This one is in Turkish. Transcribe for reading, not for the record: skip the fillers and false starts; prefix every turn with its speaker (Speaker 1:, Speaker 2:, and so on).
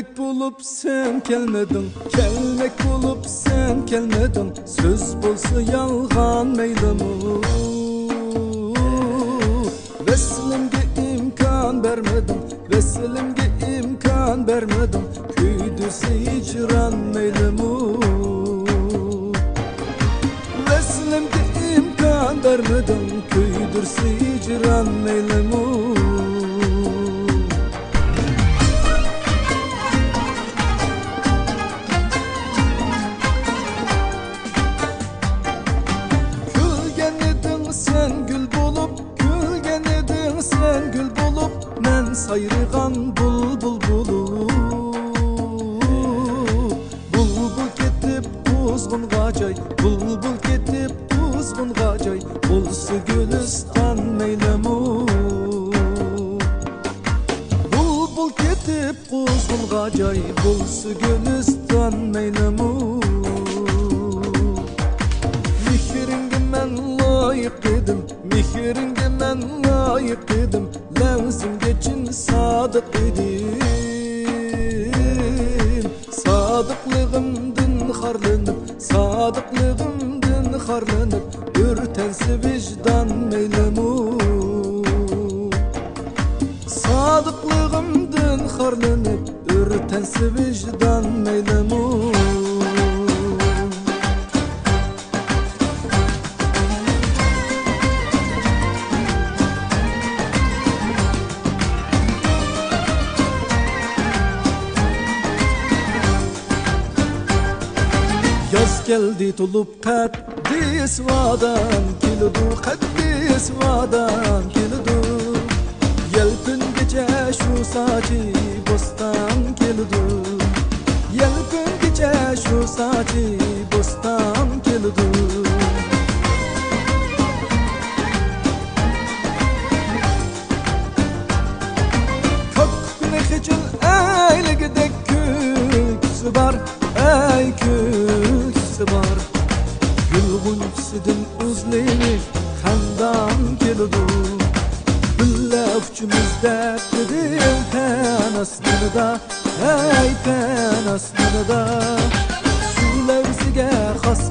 Speaker 1: Gelmek bulup sen gelmedin, gelmek bulup sen gelmedin. Söz bolsa yalgan meylemi. Veslimge imkan vermedin, veslimge imkan vermedin. Küydüse hicran meylemi. Veslimge imkan vermedin, küydürse hicran meylemi. Sen gül bulup, gülgen edin sen gül bulup. Men sayrıgan bulbul bulup. Bulbul ketip kuzgun gacay, bulbul ketip kuzgun gacay. Olsa gülistan meylemu. Bulbul ketip kuzgun gacay, olsa gülistan meylemu. Layık dedim, mihringe men layık dedim. Levzim geçin sadık dedim. Sadıklığımdın harlanıp, sadıklığımdın harlanıp. Ürtensi vicdan meylemu. Sadıklığımdın harlanıp, ürtensi vicdan meylemu. Yaz geldi tulup kaddi esvadan kiludu, kaddi esvadan kiludu. Yelpin gece şu saçı bostan kiludu. Yelpin gece şu saçı bostan kiludu. Köküne hicil eyle gidek küküsü var, ey küküsü var. Gülgün sidin uzleyip kandan kiludu. Gülle öfçümüzde dedim pen asmını ey pen asmını da. Şu levzige has